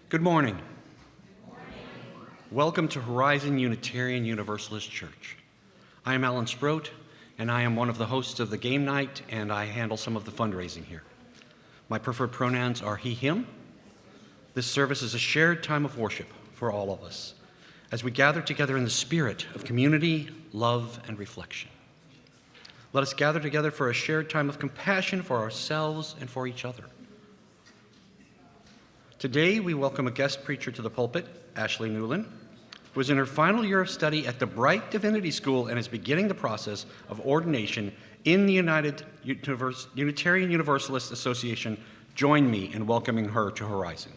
Good morning. Welcome to Horizon Unitarian Universalist Church. I am Alan Sproat, and I am one of the hosts of the game night, and I handle some of the fundraising here. My preferred pronouns are he, him. This service is a shared time of worship for all of us, as we gather together in the spirit of community, love, and reflection. Let us gather together for a shared time of compassion for ourselves and for each other. Today, we welcome a guest preacher to the pulpit, Ashley Newland, who is in her final year of study at the Bright Divinity School and is beginning the process of ordination in the Unitarian Universalist Association. Join me in welcoming her to Horizon.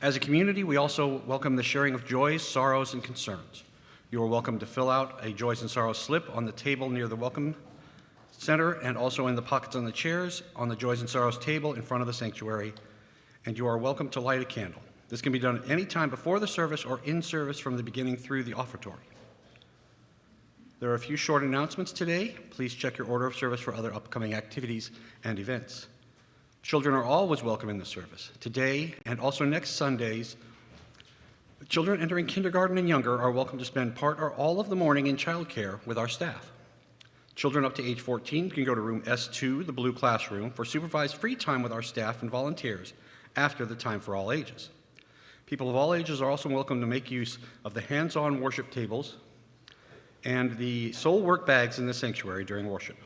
As a community, we also welcome the sharing of joys, sorrows, and concerns. You are welcome to fill out a joys and sorrows slip on the table near the welcome center and also in the pockets on the chairs on the Joys and Sorrows table in front of the sanctuary, and you are welcome to light a candle. This can be done at any time before the service or in service from the beginning through the offertory. There are a few short announcements today. Please check your order of service for other upcoming activities and events. Children are always welcome in the service. Today and also next Sundays, children entering kindergarten and younger are welcome to spend part or all of the morning in childcare with our staff. Children up to age 14 can go to room S2, the blue classroom, for supervised free time with our staff and volunteers after the time for all ages. People of all ages are also welcome to make use of the hands-on worship tables and the soul work bags in the sanctuary during worship.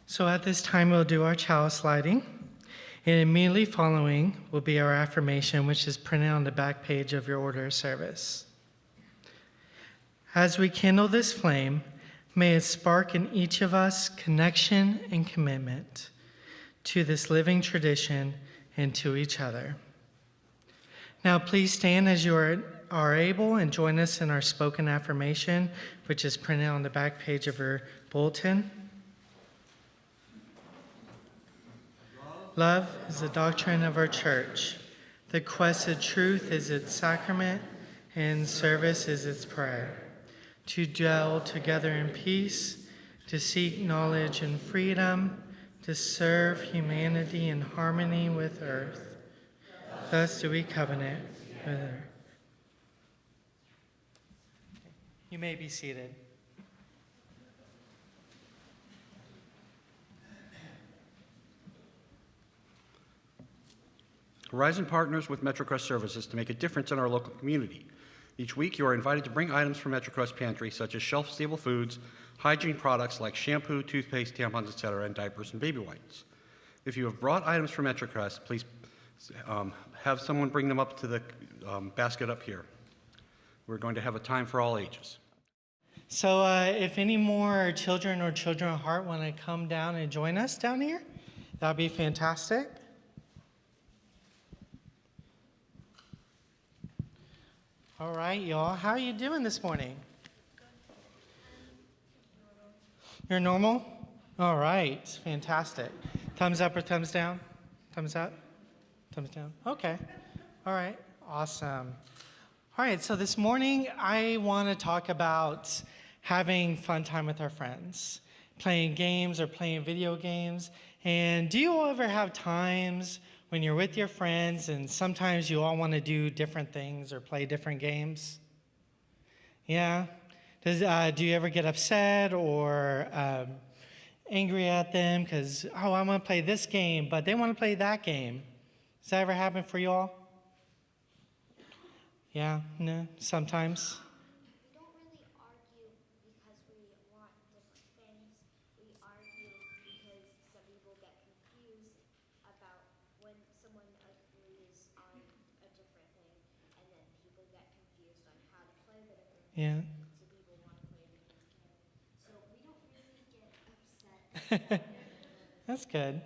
So at this time, we'll do our chalice lighting. And immediately following will be our affirmation, which is printed on the back page of your order of service. As we kindle this flame, may it spark in each of us connection and commitment to this living tradition and to each other. Now please stand as you are able and join us in our spoken affirmation, which is printed on the back page of your bulletin. Love is the doctrine of our church. The quest of truth is its sacrament, and service is its prayer. To dwell together in peace, to seek knowledge and freedom, to serve humanity in harmony with earth. Thus do we covenant with earth. You may be seated. Horizon partners with MetroCrest services to make a difference in our local community. Each week, you are invited to bring items from MetroCrest pantry, such as shelf-stable foods, hygiene products like shampoo, toothpaste, tampons, etc., and diapers and baby wipes. If you have brought items from MetroCrest, please have someone bring them up to the basket up here. We're going to have a time for all ages. So if any more children or children at heart want to come down and join us down here, that would be fantastic. All right, y'all. How are you doing this morning? You're normal? All right. Fantastic. Thumbs up or thumbs down? Thumbs up? Thumbs down? Okay. All right. Awesome. All right. So this morning, I want to talk about having fun time with our friends, playing games or playing video games. And do you all ever have times when you're with your friends and sometimes you all want to do different things or play different games? Yeah? Do you ever get upset or angry at them because, I want to play this game, but they want to play that game? Does that ever happen for you all? Yeah? No? Sometimes? We don't really argue because we want different things. We argue because some people get confused about when someone agrees on a different thing, and then people get confused on how to play the different thing. Yeah. So people want to play a different game. So we don't really get upset. That's good.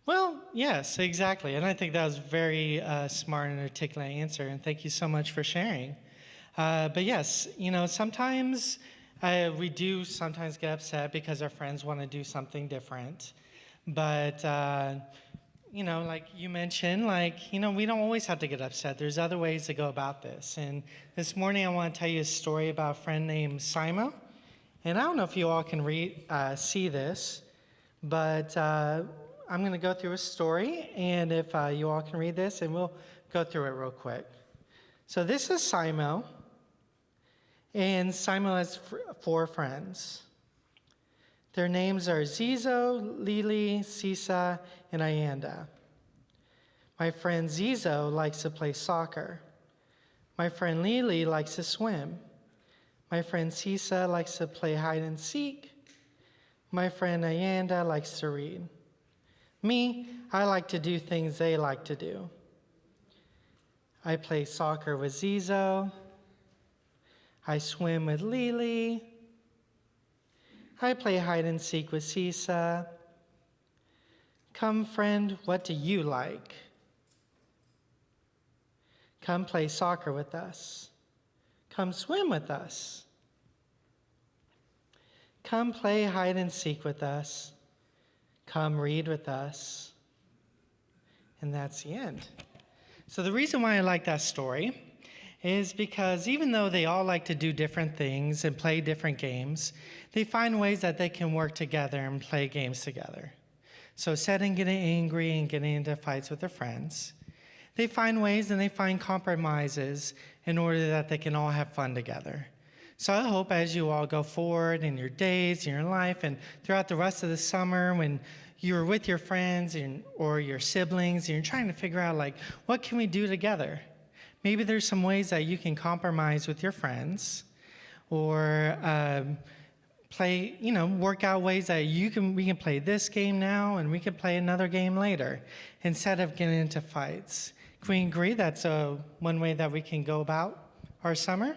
Well, yes, exactly. And I think that was a very smart and articulate answer, and thank you so much for sharing. But yes, sometimes we do sometimes get upset because our friends want to do something different. But, like you mentioned, we don't always have to get upset. There's other ways to go about this. And this morning I want to tell you a story about a friend named Simo. And I don't know if you all can see this, but I'm going to go through a story. And if you all can read this, and we'll go through it real quick. So this is Simo. And Simo has 4 friends. Their names are Zizo, Lili, Sisa, and Ayanda. My friend Zizo likes to play soccer. My friend Lili likes to swim. My friend Sisa likes to play hide and seek. My friend Ayanda likes to read. Me, I like to do things they like to do. I play soccer with Zizo. I swim with Lili. I play hide and seek with Sisa. Come, friend, what do you like? Come play soccer with us. Come swim with us. Come play hide and seek with us. Come read with us. And that's the end. So the reason why I like that story is because even though they all like to do different things and play different games, they find ways that they can work together and play games together. So instead of getting angry and getting into fights with their friends, they find ways and they find compromises in order that they can all have fun together. So I hope as you all go forward in your days, in your life, and throughout the rest of the summer when you're with your friends or your siblings and you're trying to figure out, what can we do together? Maybe there's some ways that you can compromise with your friends or work out ways that we can play this game now and we can play another game later instead of getting into fights. Can we agree that's one way that we can go about our summer?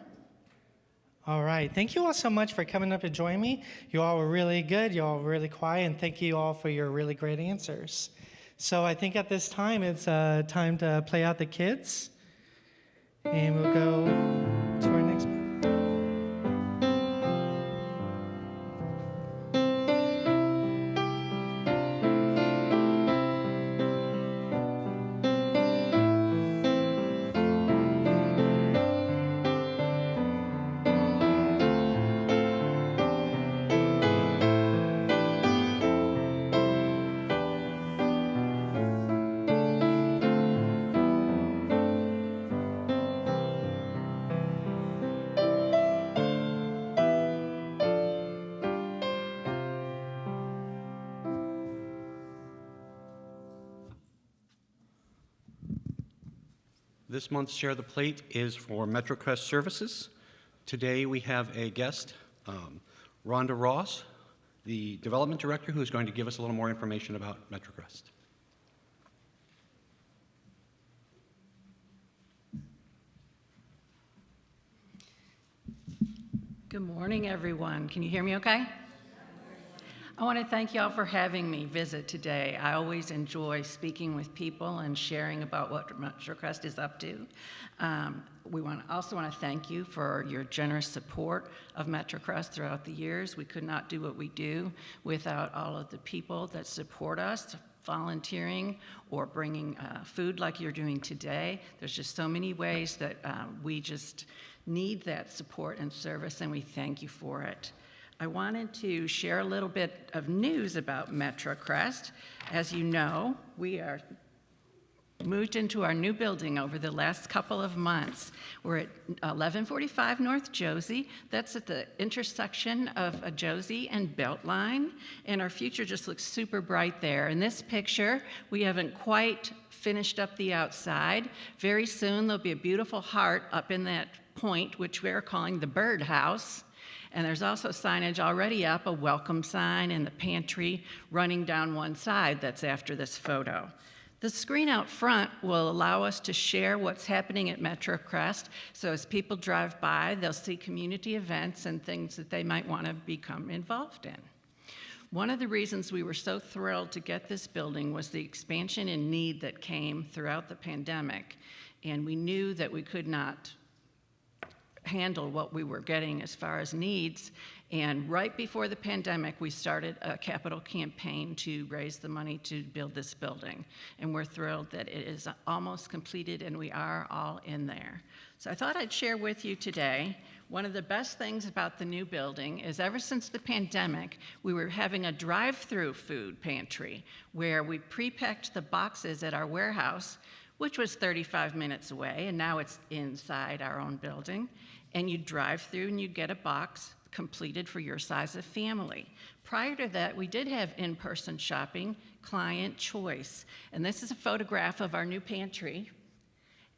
All right. Thank you all so much for coming up and joining me. You all were really good. You all were really quiet. And thank you all for your really great answers. So I think at this time, it's time to play out the kids. And we'll go to our next one. This month's Share the Plate is for MetroCrest Services. Today we have a guest, Rhonda Ross, the Development Director, who's going to give us a little more information about MetroCrest. Good morning, everyone. Can you hear me okay? I want to thank y'all for having me visit today. I always enjoy speaking with people and sharing about what MetroCrest is up to. We also want to thank you for your generous support of MetroCrest throughout the years. We could not do what we do without all of the people that support us, volunteering or bringing food like you're doing today. There's just so many ways that we just need that support and service, and we thank you for it. I wanted to share a little bit of news about MetroCrest. As you know, we are moved into our new building over the last couple of months. We're at 1145 North Josie. That's at the intersection of Josie and Beltline, and our future just looks super bright there. In this picture, we haven't quite finished up the outside. Very soon, there'll be a beautiful heart up in that point, which we're calling the birdhouse. And there's also signage already up, a welcome sign and the pantry running down one side that's after this photo. The screen out front will allow us to share what's happening at MetroCrest, so as people drive by, they'll see community events and things that they might want to become involved in. One of the reasons we were so thrilled to get this building was the expansion in need that came throughout the pandemic, and we knew that we could not handle what we were getting as far as needs. And right before the pandemic, we started a capital campaign to raise the money to build this building. And we're thrilled that it is almost completed and we are all in there. So I thought I'd share with you today, one of the best things about the new building is ever since the pandemic, we were having a drive-through food pantry where we pre-packed the boxes at our warehouse, which was 35 minutes away, and now it's inside our own building. And you drive through and you get a box completed for your size of family. Prior to that, we did have in-person shopping, client choice. And this is a photograph of our new pantry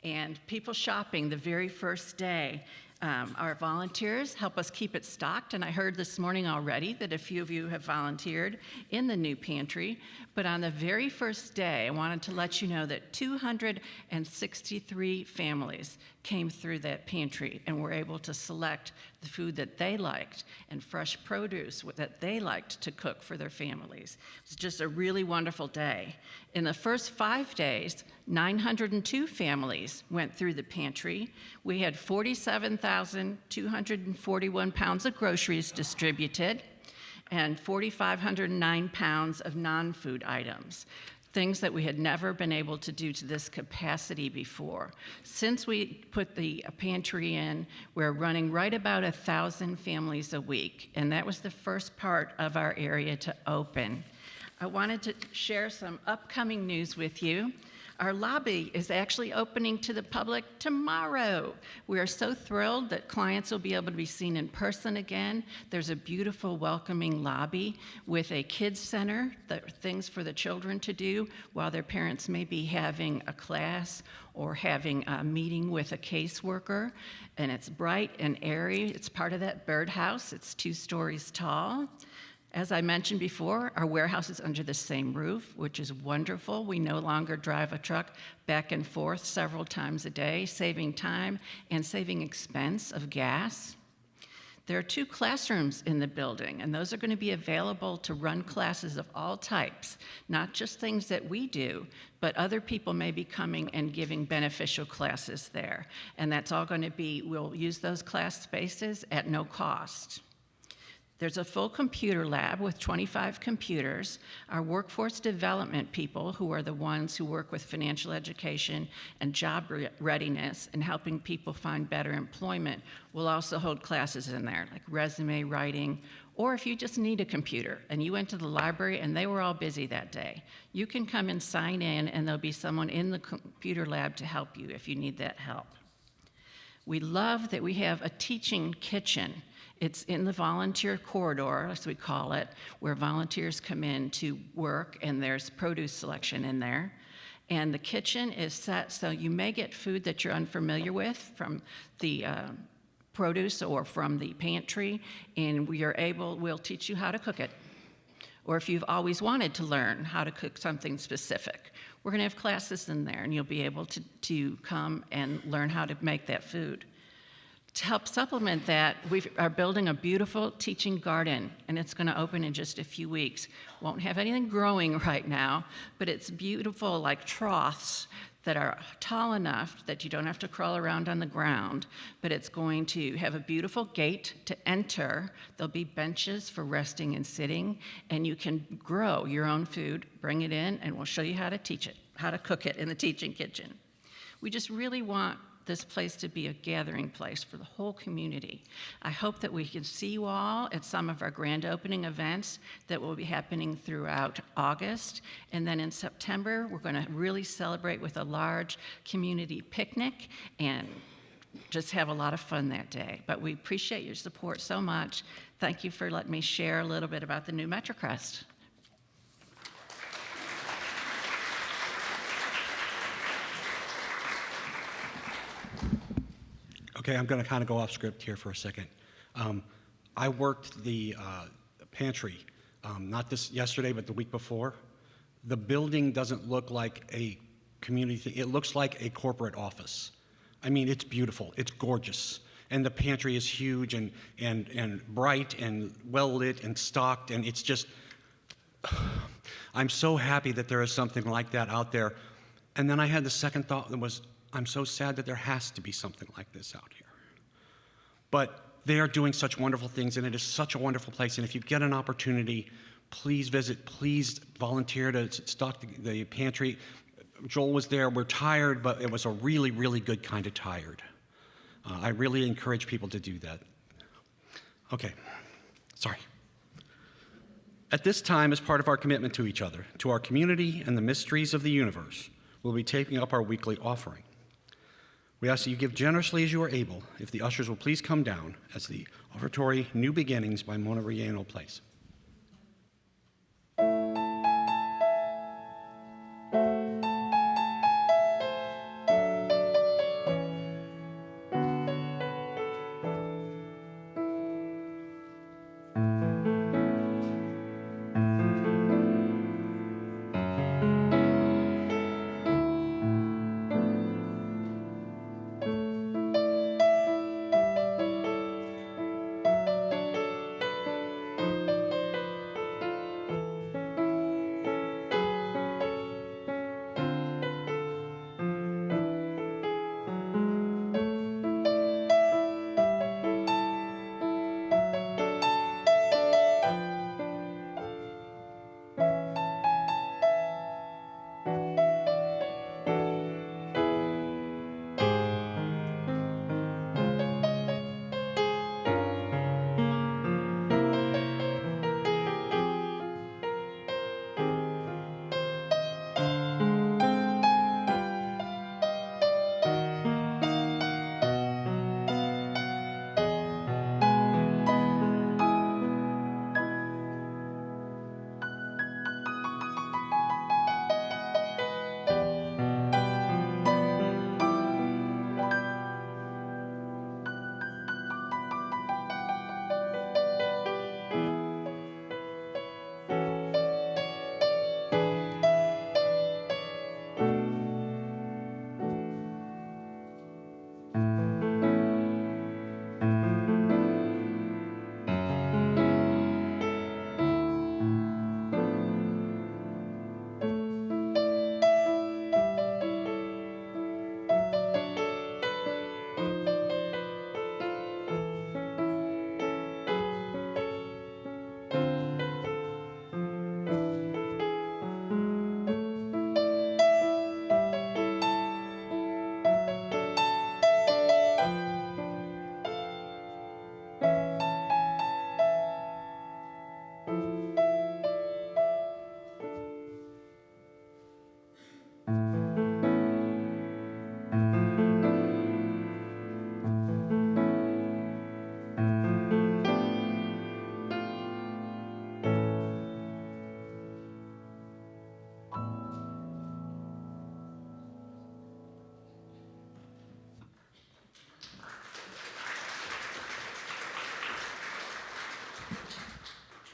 and people shopping the very first day. Our volunteers help us keep it stocked, and I heard this morning already that a few of you have volunteered in the new pantry. But on the very first day, I wanted to let you know that 263 families came through that pantry and were able to select the food that they liked and fresh produce that they liked to cook for their families. It was just a really wonderful day. In the first 5 days, 902 families went through the pantry. We had 47,241 pounds of groceries distributed and 4,509 pounds of non-food items, things that we had never been able to do to this capacity before. Since we put the pantry in, we're running right about 1,000 families a week, and that was the first part of our area to open. I wanted to share some upcoming news with you. Our lobby is actually opening to the public tomorrow. We are so thrilled that clients will be able to be seen in person again. There's a beautiful, welcoming lobby with a kids center, things for the children to do while their parents may be having a class or having a meeting with a caseworker. And it's bright and airy. It's part of that birdhouse. It's 2 stories tall. As I mentioned before, our warehouse is under the same roof, which is wonderful. We no longer drive a truck back and forth several times a day, saving time and saving expense of gas. There are 2 classrooms in the building, and those are going to be available to run classes of all types, not just things that we do, but other people may be coming and giving beneficial classes there. And that's all going to be, we'll use those class spaces at no cost. There's a full computer lab with 25 computers. Our workforce development people, who are the ones who work with financial education and job readiness and helping people find better employment, will also hold classes in there, like resume writing, or if you just need a computer and you went to the library and they were all busy that day, you can come and sign in and there'll be someone in the computer lab to help you if you need that help. We love that we have a teaching kitchen. It's in the volunteer corridor, as we call it, where volunteers come in to work, and there's produce selection in there. And the kitchen is set so you may get food that you're unfamiliar with from the produce or from the pantry, and we'll teach you how to cook it. Or if you've always wanted to learn how to cook something specific, we're gonna have classes in there, and you'll be able to come and learn how to make that food. To help supplement that, we are building a beautiful teaching garden, and it's going to open in just a few weeks. Won't have anything growing right now, but it's beautiful, like troughs that are tall enough that you don't have to crawl around on the ground, but it's going to have a beautiful gate to enter. There'll be benches for resting and sitting, and you can grow your own food, bring it in, and we'll show you how to teach it, how to cook it in the teaching kitchen. We just really want this place to be a gathering place for the whole community. I hope that we can see you all at some of our grand opening events that will be happening throughout August. And then in September, we're going to really celebrate with a large community picnic and just have a lot of fun that day. But we appreciate your support so much. Thank you for letting me share a little bit about the new MetroCrest. Okay, I'm going to kind of go off script here for a second. I worked the pantry, not this yesterday, but the week before. The building doesn't look like a community thing. It looks like a corporate office. I mean, it's beautiful. It's gorgeous. And the pantry is huge and bright and well-lit and stocked, and it's just, I'm so happy that there is something like that out there. And then I had the second thought that was, I'm so sad that there has to be something like this out here. But they are doing such wonderful things, and it is such a wonderful place. And if you get an opportunity, please visit. Please volunteer to stock the pantry. Joel was there. We're tired, but it was a really, really good kind of tired. I really encourage people to do that. Okay, sorry. At this time, as part of our commitment to each other, to our community, and the mysteries of the universe, we'll be taking up our weekly offering. We ask that you give generously as you are able. If the ushers will please come down as the Offertory New Beginnings by Mona Riano plays.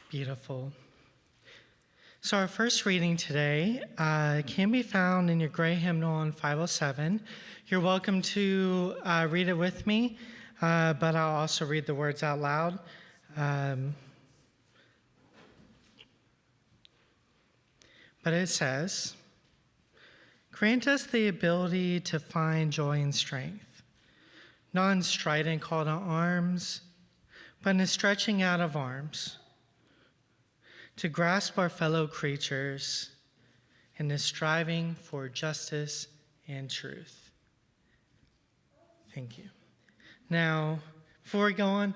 Beautiful. So our first reading today can be found in your gray hymnal on 507. You're welcome to read it with me, but I'll also read the words out loud. But it says, "Grant us the ability to find joy and strength, not in strident call to arms, but in the stretching out of arms, to grasp our fellow creatures in the striving for justice and truth." Thank you. Now, before we go on,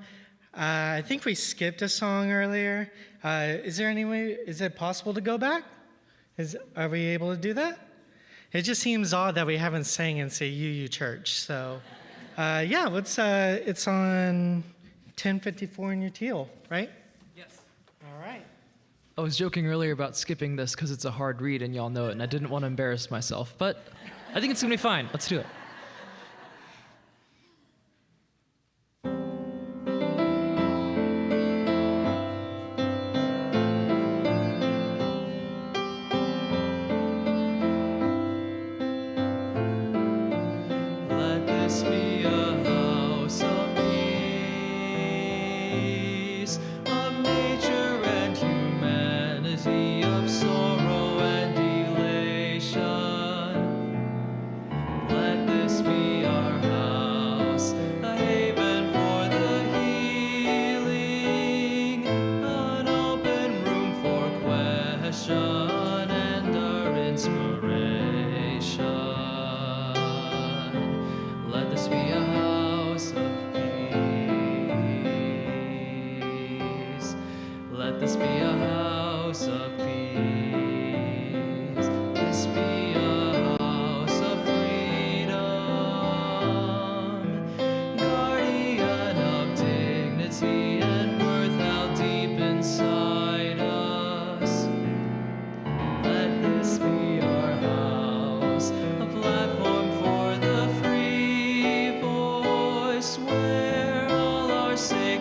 I think we skipped a song earlier. Is it possible to go back? Are we able to do that? It just seems odd that we haven't sang in Say You Church. So, it's on 1054 in your teal, right? Yes. All right. I was joking earlier about skipping this because it's a hard read and y'all know it, and I didn't want to embarrass myself, but I think it's going to be fine. Let's do it. Let this be a house of peace, of nature and humanity, of sorrow and elation. Let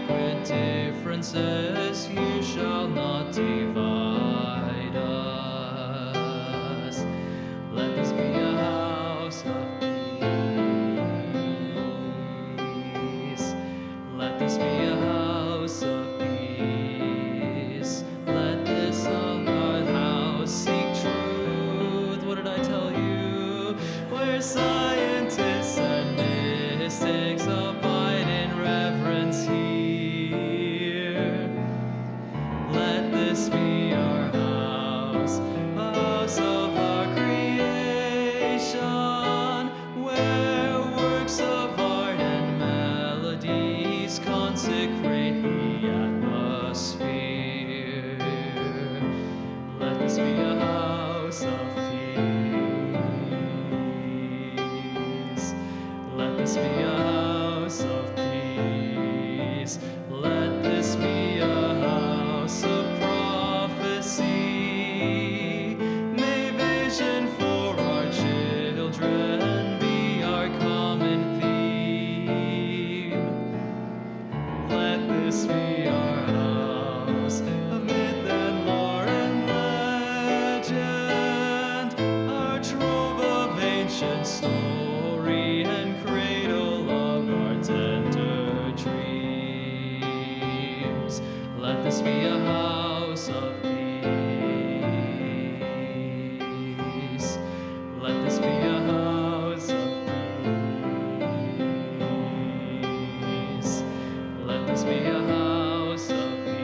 sacred differences, you shall not divide us. Let this be a house of peace. Let this be a house of peace. Let this our house seek truth. What did I tell you? Where scientists and mystics abide in reverence here. Let this be our house, a house of our creation, where works of art and melodies consecrate the atmosphere. Let this be a house of peace. Let this be a house of peace. Let this be a house of prophecy. May vision for our children be our common theme. Let this be our house of myth and lore and legend, our trove of ancient story and cradle of our tender dreams. Let this be a house of peace. Let this be a house of peace. Let this be a house of peace.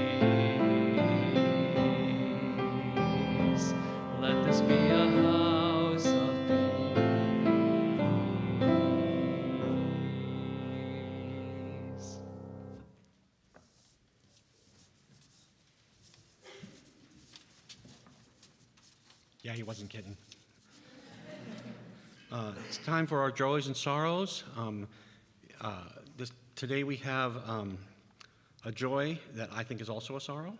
Let this be a house of peace. Yeah, he wasn't kidding. It's time for our joys and sorrows. Today we have a joy that I think is also a sorrow.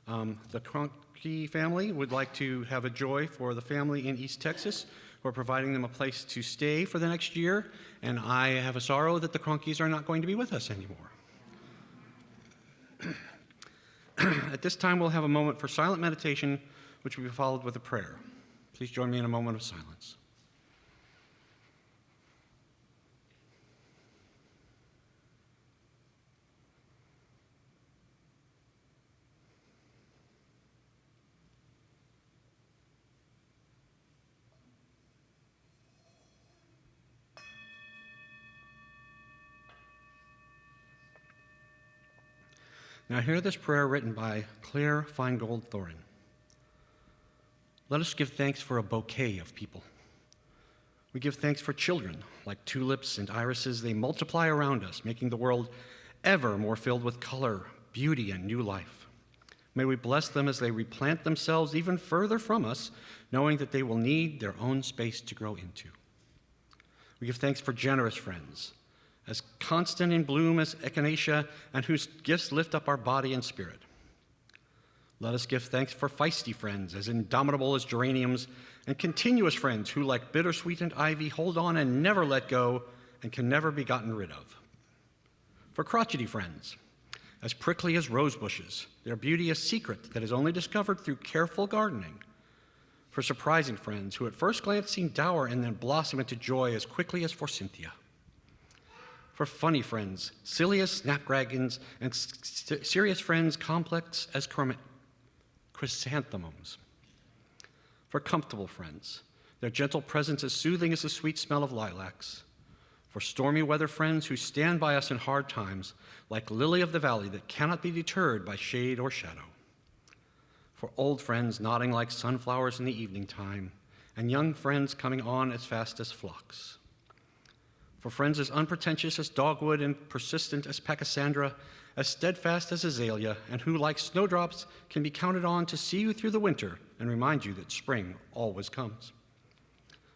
The Kroenke family would like to have a joy for the family in East Texas. We're providing them a place to stay for the next year, and I have a sorrow that the Kroenkes are not going to be with us anymore. At this time, we'll have a moment for silent meditation, which will be followed with a prayer. Please join me in a moment of silence. Now hear this prayer written by Claire Feingold Thorin. Let us give thanks for a bouquet of people. We give thanks for children, like tulips and irises. They multiply around us, making the world ever more filled with color, beauty, and new life. May we bless them as they replant themselves even further from us, knowing that they will need their own space to grow into. We give thanks for generous friends, as constant in bloom as echinacea, and whose gifts lift up our body and spirit. Let us give thanks for feisty friends, as indomitable as geraniums, and continuous friends who, like bittersweet and ivy, hold on and never let go and can never be gotten rid of. For crotchety friends, as prickly as rose bushes, their beauty a secret that is only discovered through careful gardening. For surprising friends who at first glance seem dour and then blossom into joy as quickly as forsythia. For funny friends, silly as snapdragons, and serious friends, complex as chrysanthemums. For comfortable friends, their gentle presence as soothing as the sweet smell of lilacs. For stormy weather friends who stand by us in hard times, like lily of the valley that cannot be deterred by shade or shadow. For old friends nodding like sunflowers in the evening time, and young friends coming on as fast as phlox. For friends as unpretentious as dogwood and persistent as pachysandra, as steadfast as azalea, and who, like snowdrops, can be counted on to see you through the winter and remind you that spring always comes.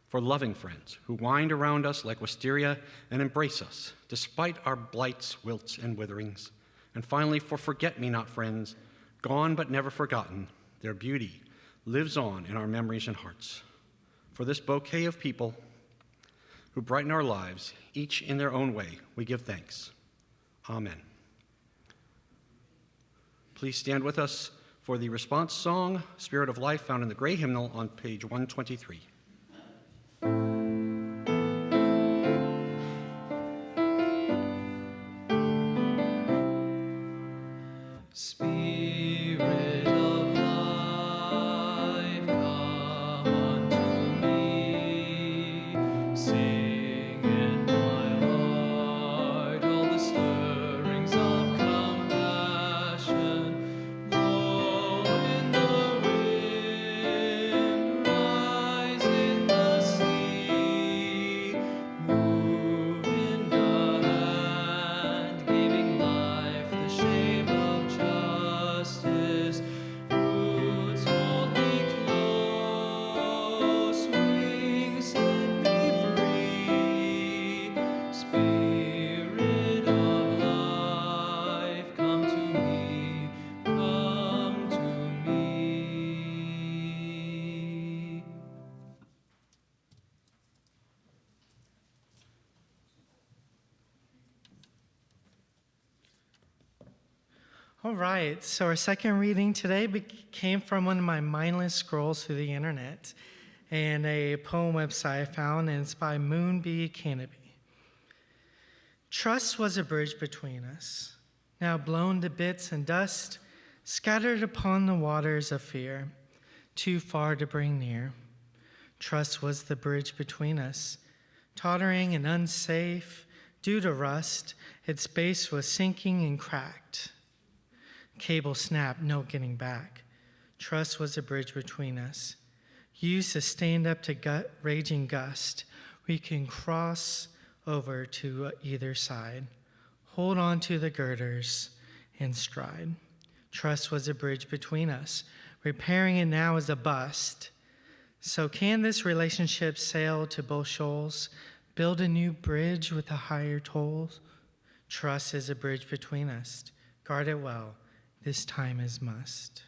For loving friends who wind around us like wisteria and embrace us, despite our blights, wilts, and witherings. And finally, for forget-me-not friends, gone but never forgotten, their beauty lives on in our memories and hearts. For this bouquet of people who brighten our lives, each in their own way, we give thanks. Amen. Please stand with us for the response song, Spirit of Life, found in the gray hymnal on page 123. Spirit of life, come unto me. Sing in my heart all the stirrings of compassion. Blow in the wind, rise in the sea. Move in the hand, giving life the shape of justice. Roots hold me close, wings set me free. Spirit of life, come to me, come to me. All right, so our second reading today came from one of my mindless scrolls through the internet and a poem website I found, and it's by Moonbee Canopy. Trust was a bridge between us, now blown to bits and dust, scattered upon the waters of fear, too far to bring near. Trust was the bridge between us, tottering and unsafe due to rust. Its base was sinking and cracked. Cable snapped, no getting back. Trust was a bridge between us. Used to stand up to raging gust. We can cross over to either side. Hold on to the girders and stride. Trust was a bridge between us. Repairing it now is a bust. So can this relationship sail to both shoals? Build a new bridge with a higher tolls? Trust is a bridge between us. Guard it well. This time is must.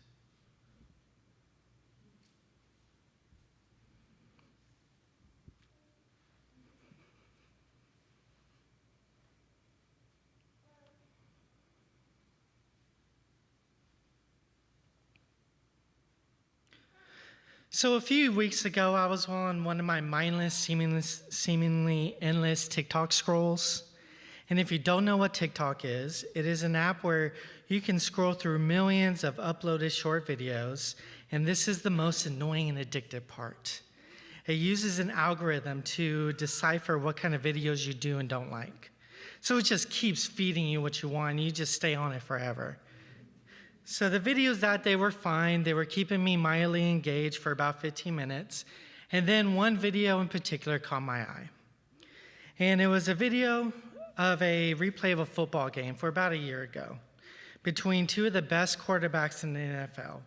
So a few weeks ago, I was on one of my mindless, seemingly endless TikTok scrolls. And if you don't know what TikTok is, it is an app where you can scroll through millions of uploaded short videos, and this is the most annoying and addictive part. It uses an algorithm to decipher what kind of videos you do and don't like. So it just keeps feeding you what you want, and you just stay on it forever. So the videos that they were fine, they were keeping me mildly engaged for about 15 minutes, and then one video in particular caught my eye. And it was a video of a replay of a football game for about a year ago between two of the best quarterbacks in the NFL,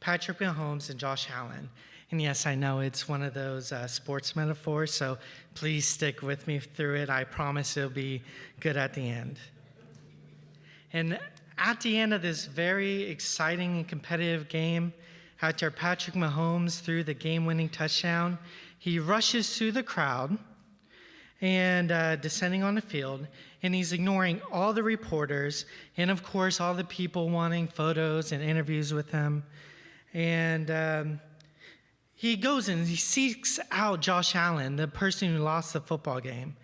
Patrick Mahomes and Josh Allen. And yes, I know it's one of those sports metaphors, so please stick with me through it. I promise it'll be good at the end. And at the end of this very exciting and competitive game, after Patrick Mahomes threw the game-winning touchdown, he rushes through the crowd and descending on the field, and he's ignoring all the reporters and, of course, all the people wanting photos and interviews with him. And he goes and he seeks out Josh Allen, the person who lost the football game.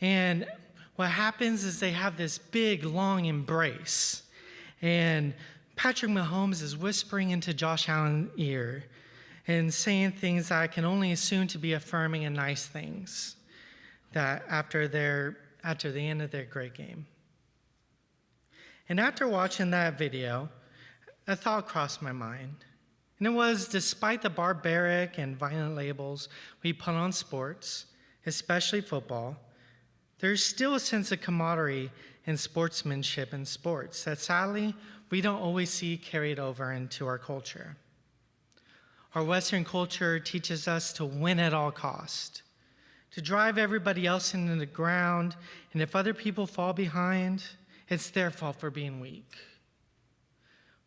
And what happens is they have this big, long embrace. And Patrick Mahomes is whispering into Josh Allen's ear and saying things that I can only assume to be affirming and nice things that after the end of their great game. And after watching that video, a thought crossed my mind. And it was, despite the barbaric and violent labels we put on sports, especially football, there's still a sense of camaraderie and sportsmanship in sports that sadly we don't always see carried over into our culture. Our Western culture teaches us to win at all costs, to drive everybody else into the ground, and if other people fall behind, it's their fault for being weak.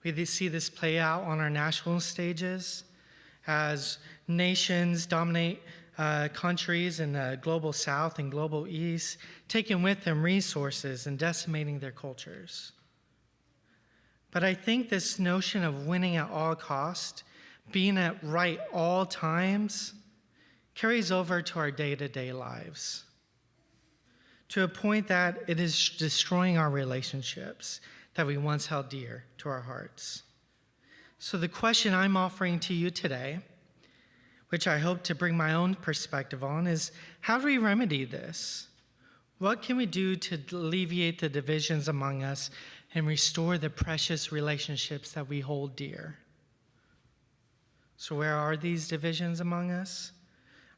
We see this play out on our national stages as nations dominate countries in the global south and global east, taking with them resources and decimating their cultures. But I think this notion of winning at all cost, being at right all times, carries over to our day-to-day lives, to a point that it is destroying our relationships that we once held dear to our hearts. So the question I'm offering to you today, which I hope to bring my own perspective on, is how do we remedy this? What can we do to alleviate the divisions among us and restore the precious relationships that we hold dear? So where are these divisions among us?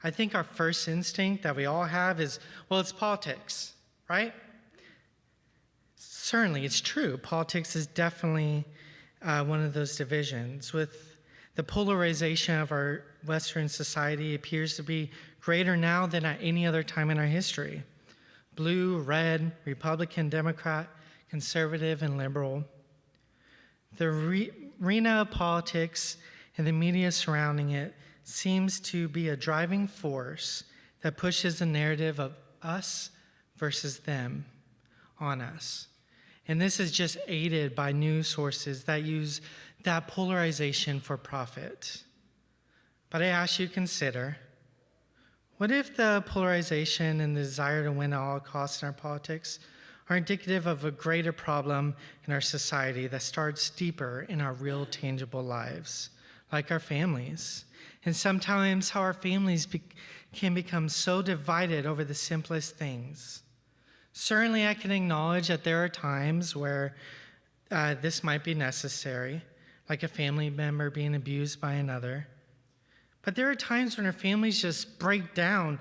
I think our first instinct that we all have is, well, it's politics, right? Certainly, it's true. Politics is definitely one of those divisions. With the polarization of our Western society appears to be greater now than at any other time in our history. Blue, red, Republican, Democrat, conservative, and liberal. The arena of politics and the media surrounding it seems to be a driving force that pushes the narrative of us versus them on us. And this is just aided by news sources that use that polarization for profit. But I ask you to consider, what if the polarization and the desire to win at all costs in our politics are indicative of a greater problem in our society that starts deeper in our real tangible lives, like our families? And sometimes how our families can become so divided over the simplest things. Certainly I can acknowledge that there are times where this might be necessary, like a family member being abused by another. But there are times when our families just break down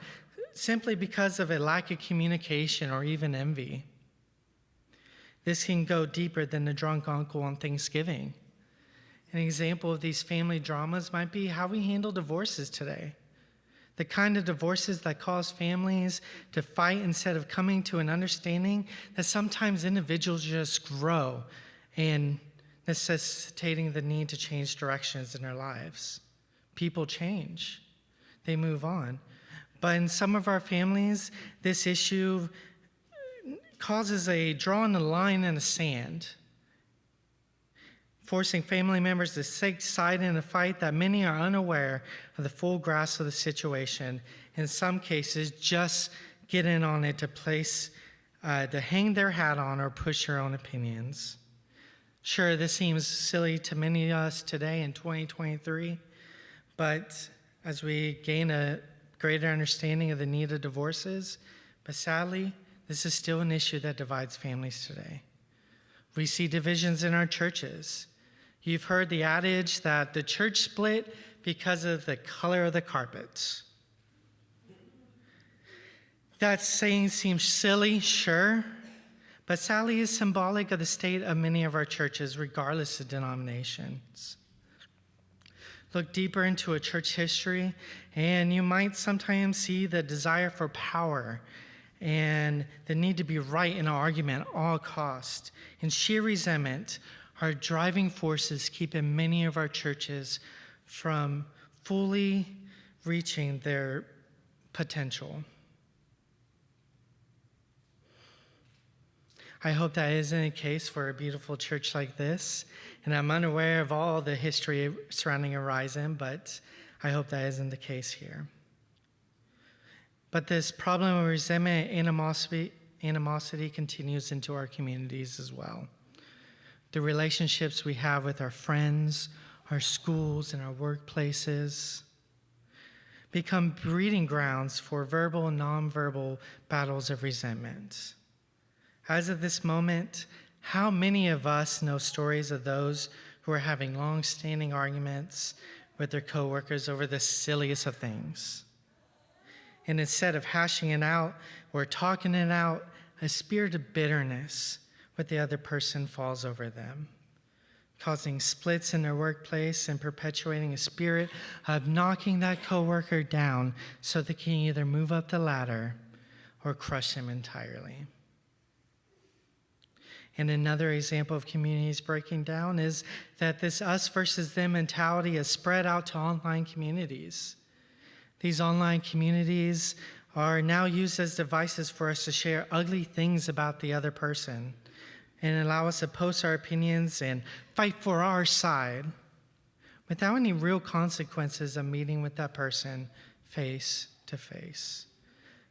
simply because of a lack of communication or even envy. This can go deeper than the drunk uncle on Thanksgiving. An example of these family dramas might be how we handle divorces today. The kind of divorces that cause families to fight instead of coming to an understanding that sometimes individuals just grow and necessitating the need to change directions in their lives. People change. They move on. But in some of our families, this issue causes a drawing a line in the sand, forcing family members to take side in a fight that many are unaware of the full grasp of the situation. In some cases, just get in on it to hang their hat on or push their own opinions. Sure, this seems silly to many of us today in 2023, but as we gain a greater understanding of the need of divorces, but sadly, this is still an issue that divides families today. We see divisions in our churches. You've heard the adage that the church split because of the color of the carpets. That saying seems silly, sure, but sadly is symbolic of the state of many of our churches, regardless of denominations. Look deeper into a church history, and you might sometimes see the desire for power and the need to be right in an argument at all costs, and sheer resentment are driving forces keeping many of our churches from fully reaching their potential. I hope that isn't the case for a beautiful church like this, and I'm unaware of all the history surrounding Horizon, but I hope that isn't the case here. But this problem of resentment and animosity continues into our communities as well. The relationships we have with our friends, our schools, and our workplaces become breeding grounds for verbal and nonverbal battles of resentment. As of this moment, how many of us know stories of those who are having long-standing arguments with their coworkers over the silliest of things? And instead of hashing it out or talking it out, a spirit of bitterness with the other person falls over them, causing splits in their workplace and perpetuating a spirit of knocking that coworker down so they can either move up the ladder or crush them entirely. And another example of communities breaking down is that this us versus them mentality has spread out to online communities. These online communities are now used as devices for us to share ugly things about the other person. and allow us to post our opinions and fight for our side without any real consequences of meeting with that person face to face,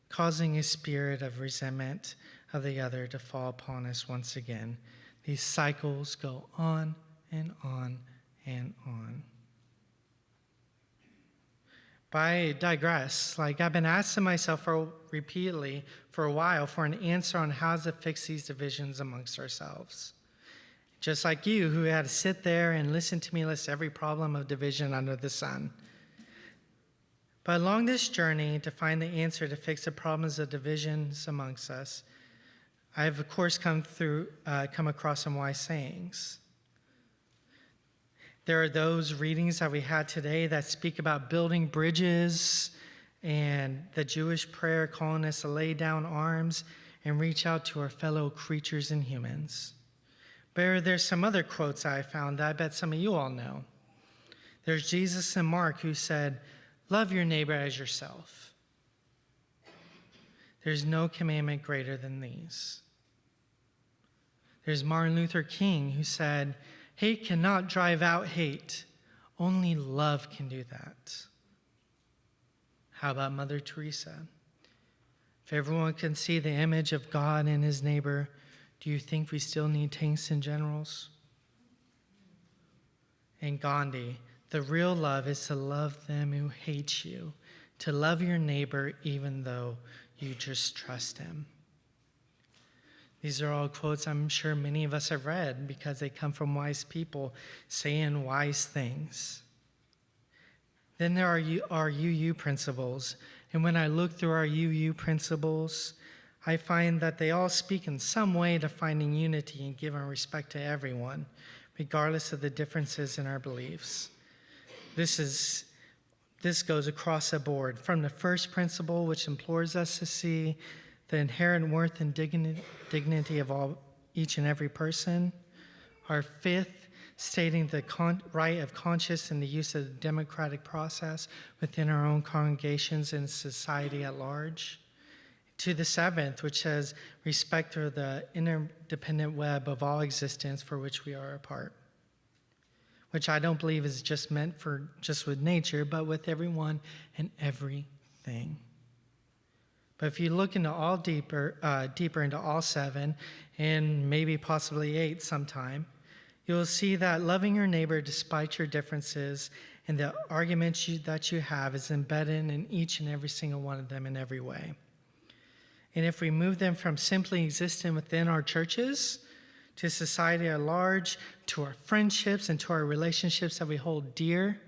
causing a spirit of resentment of the other to fall upon us once again. These cycles go on and on and on. But I digress. I've been asking myself repeatedly for a while for an answer on how to fix these divisions amongst ourselves. Just like you, who had to sit there and listen to me list every problem of division under the sun. But along this journey to find the answer to fix the problems of divisions amongst us, I've of course come across some wise sayings. There are those readings that we had today that speak about building bridges and the Jewish prayer calling us to lay down arms and reach out to our fellow creatures and humans. But there's some other quotes I found that I bet some of you all know. There's Jesus and Mark who said, "Love your neighbor as yourself." There's no commandment greater than these. There's Martin Luther King who said, "Hate cannot drive out hate. Only love can do that." How about Mother Teresa? If everyone can see the image of God in his neighbor, do you think we still need tanks and generals? And Gandhi, the real love is to love them who hate you, to love your neighbor even though you just trust him. These are all quotes I'm sure many of us have read because they come from wise people saying wise things. Then there are our UU principles. And when I look through our UU principles, I find that they all speak in some way to finding unity and giving respect to everyone, regardless of the differences in our beliefs. This goes across the board, from the first principle, which implores us to see the inherent worth and dignity of each and every person. Our fifth, stating the right of conscience and the use of the democratic process within our own congregations and society at large. To the seventh, which says respect for the interdependent web of all existence for which we are a part, which I don't believe is just meant for just with nature, but with everyone and everything. But if you look into deeper into all seven, and maybe possibly 8 sometime, you'll see that loving your neighbor despite your differences and the arguments that you have is embedded in each and every single one of them in every way. And if we move them from simply existing within our churches to society at large, to our friendships and to our relationships that we hold dear,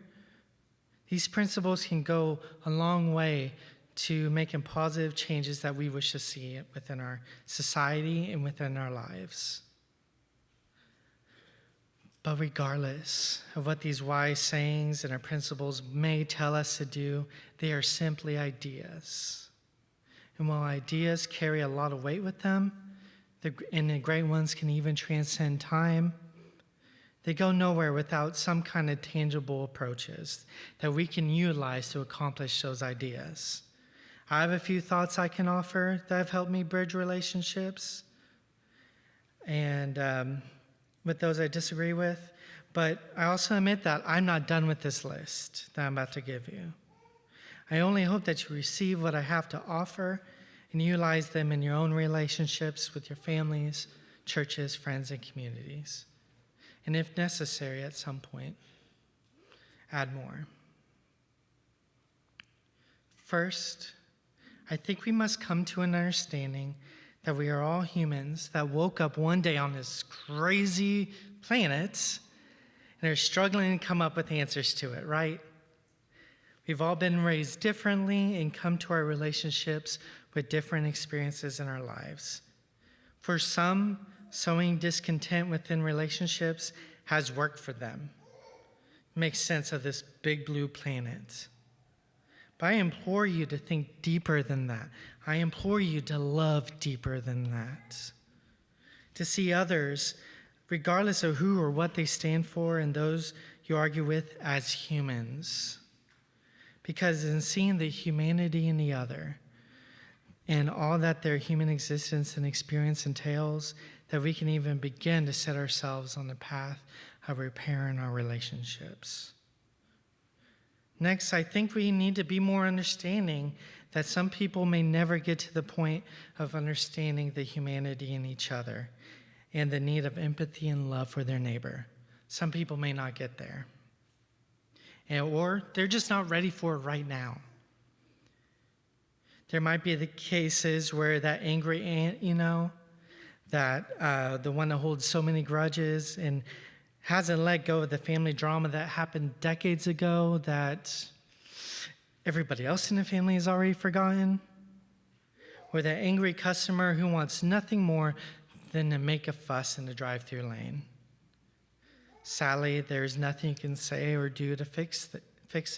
these principles can go a long way to making positive changes that we wish to see within our society and within our lives. But regardless of what these wise sayings and our principles may tell us to do, they are simply ideas. And while ideas carry a lot of weight with them, and the great ones can even transcend time, they go nowhere without some kind of tangible approaches that we can utilize to accomplish those ideas. I have a few thoughts I can offer that have helped me bridge relationships, and with those I disagree with, but I also admit that I'm not done with this list that I'm about to give you. I only hope that you receive what I have to offer and utilize them in your own relationships with your families, churches, friends, and communities. And if necessary, at some point, add more. First, I think we must come to an understanding that we are all humans that woke up one day on this crazy planet and are struggling to come up with answers to it, right? We've all been raised differently and come to our relationships with different experiences in our lives. For some, sowing discontent within relationships has worked for them. It makes sense of this big blue planet. But I implore you to think deeper than that. I implore you to love deeper than that. To see others, regardless of who or what they stand for, and those you argue with, as humans. Because in seeing the humanity in the other, and all that their human existence and experience entails, that we can even begin to set ourselves on the path of repairing our relationships. Next, I think we need to be more understanding that some people may never get to the point of understanding the humanity in each other and the need of empathy and love for their neighbor. Some people may not get there. Or they're just not ready for it right now. There might be the cases where that angry aunt, that the one that holds so many grudges and hasn't let go of the family drama that happened decades ago that everybody else in the family has already forgotten. Or that angry customer who wants nothing more than to make a fuss in the drive-through lane. Sadly, there's nothing you can say or do to fix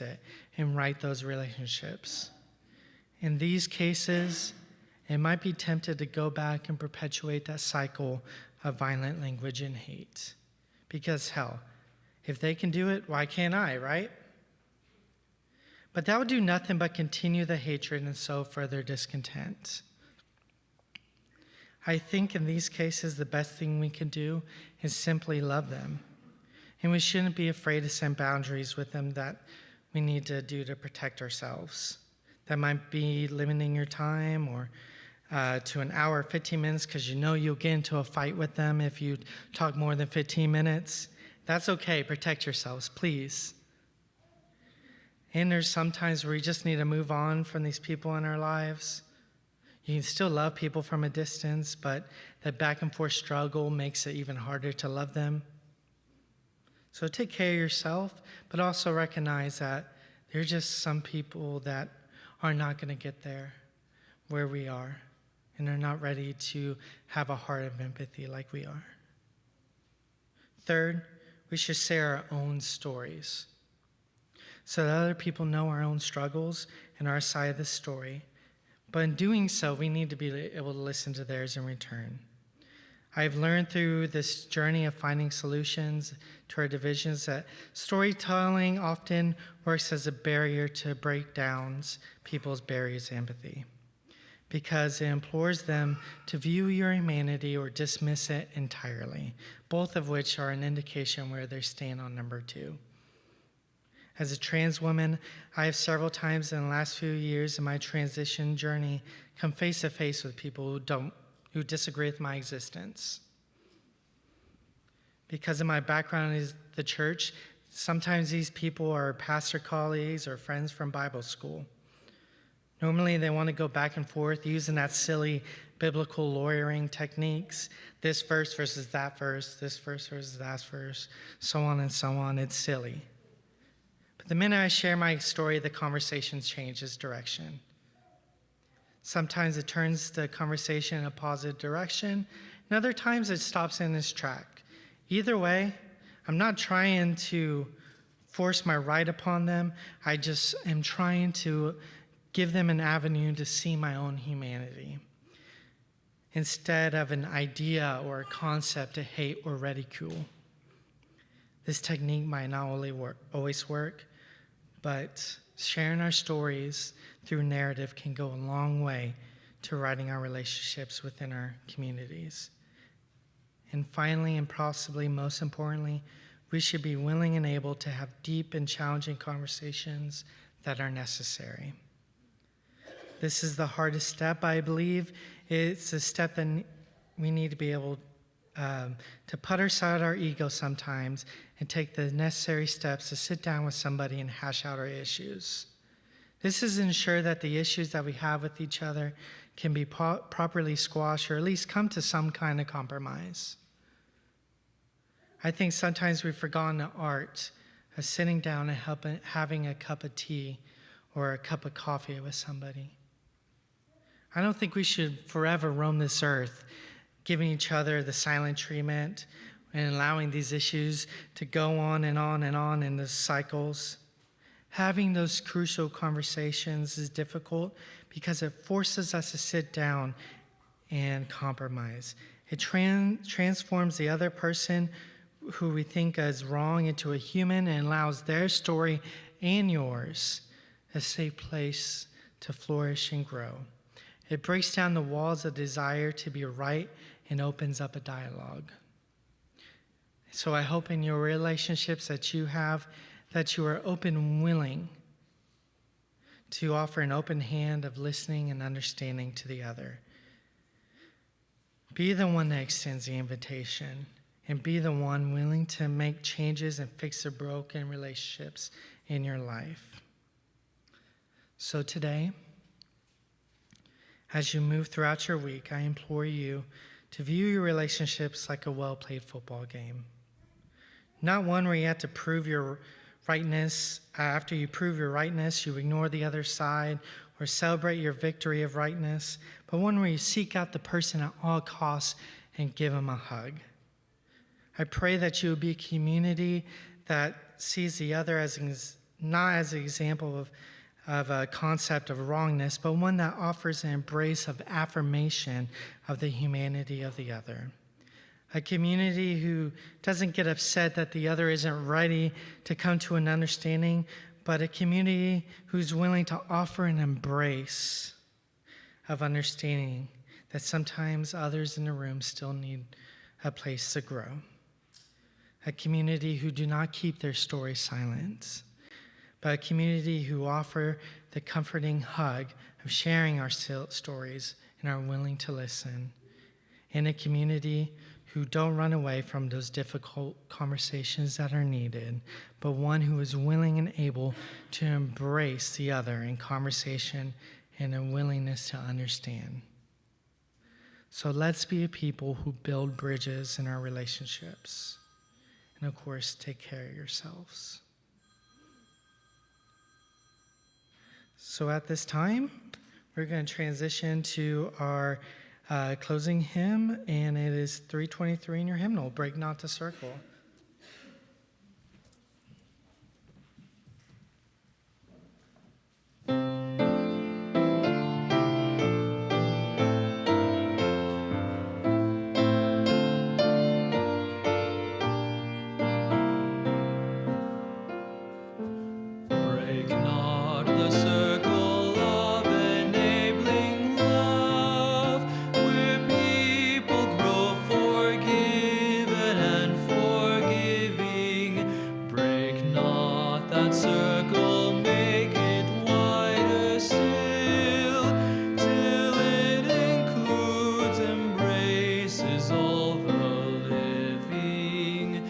it and right those relationships. In these cases, it might be tempted to go back and perpetuate that cycle of violent language and hate. Because hell, if they can do it, why can't I, right? But that would do nothing but continue the hatred and sow further discontent. I think in these cases, the best thing we can do is simply love them. And we shouldn't be afraid to set boundaries with them that we need to do to protect ourselves. That might be limiting your time or to an hour, 15 minutes, because you'll get into a fight with them if you talk more than 15 minutes. That's okay. Protect yourselves, please. And there's sometimes where we just need to move on from these people in our lives. You can still love people from a distance, but that back and forth struggle makes it even harder to love them. So take care of yourself, but also recognize that there's just some people that are not going to get there where we are, and they're not ready to have a heart of empathy like we are. Third, we should share our own stories so that other people know our own struggles and our side of the story. But in doing so, we need to be able to listen to theirs in return. I've learned through this journey of finding solutions to our divisions that storytelling often works as a barrier to break down people's barriers to empathy, because it implores them to view your humanity or dismiss it entirely, both of which are an indication where they stand on number 2. As a trans woman, I have several times in the last few years in my transition journey come face to face with people who disagree with my existence. Because of my background in the church, sometimes these people are pastor colleagues or friends from Bible school. Normally, they want to go back and forth using that silly biblical lawyering techniques. This verse versus that verse, this verse versus that verse, so on and so on. It's silly. But the minute I share my story, the conversation changes direction. Sometimes it turns the conversation in a positive direction, and other times it stops in its track. Either way, I'm not trying to force my right upon them. I just am trying to give them an avenue to see my own humanity, instead of an idea or a concept to hate or ridicule. This technique might not always work, but sharing our stories through narrative can go a long way to righting our relationships within our communities. And finally, and possibly most importantly, we should be willing and able to have deep and challenging conversations that are necessary. This is the hardest step, I believe. It's a step that we need to be able to put aside our ego sometimes and take the necessary steps to sit down with somebody and hash out our issues. This is to ensure that the issues that we have with each other can be properly squashed or at least come to some kind of compromise. I think sometimes we've forgotten the art of sitting down and having a cup of tea or a cup of coffee with somebody. I don't think we should forever roam this earth, giving each other the silent treatment and allowing these issues to go on and on and on in the cycles. Having those crucial conversations is difficult because it forces us to sit down and compromise. It transforms the other person who we think is wrong into a human and allows their story and yours a safe place to flourish and grow. It breaks down the walls of desire to be right and opens up a dialogue. So I hope in your relationships that you have, that you are open and willing to offer an open hand of listening and understanding to the other. Be the one that extends the invitation, and be the one willing to make changes and fix the broken relationships in your life. So today, as you move throughout your week, I implore you to view your relationships like a well-played football game. Not one where you have to prove your rightness. After you prove your rightness, you ignore the other side or celebrate your victory of rightness, but one where you seek out the person at all costs and give them a hug. I pray that you will be a community that sees the other as not as an example of a concept of wrongness, but one that offers an embrace of affirmation of the humanity of the other. A community who doesn't get upset that the other isn't ready to come to an understanding, but a community who's willing to offer an embrace of understanding that sometimes others in the room still need a place to grow. A community who do not keep their story silent, but a community who offer the comforting hug of sharing our stories and are willing to listen. And a community who don't run away from those difficult conversations that are needed, but one who is willing and able to embrace the other in conversation and a willingness to understand. So let's be a people who build bridges in our relationships. And of course, take care of yourselves. So at this time, we're going to transition to our closing hymn, and it is 323 in your hymnal, Break Not the Circle. Break not the circle of enabling love, where people grow forgiven and forgiving. Break not that circle, make it wider still, till it includes, embraces all the living.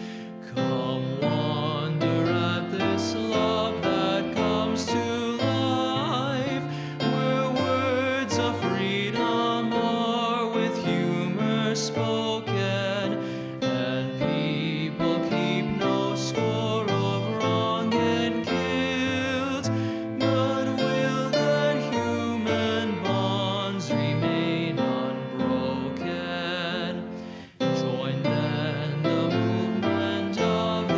Come wander at this love that comes to life, where words of freedom are with humor spoken, and people keep no score of wrong and guilt, but will that human bonds remain unbroken. Join then the movement of the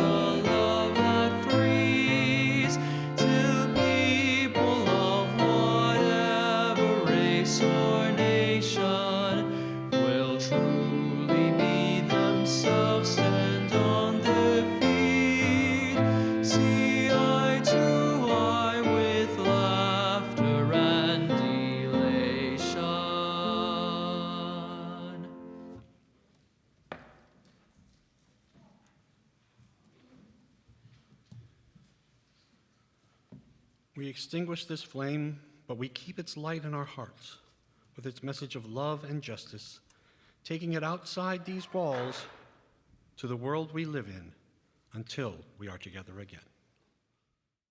love that frees, till people of whatever race or nation will truly be themselves, stand on their feet, see eye to eye with laughter and elation. We extinguish this flame, but we keep its light in our hearts with its message of love and justice, taking it outside these walls to the world we live in until we are together again.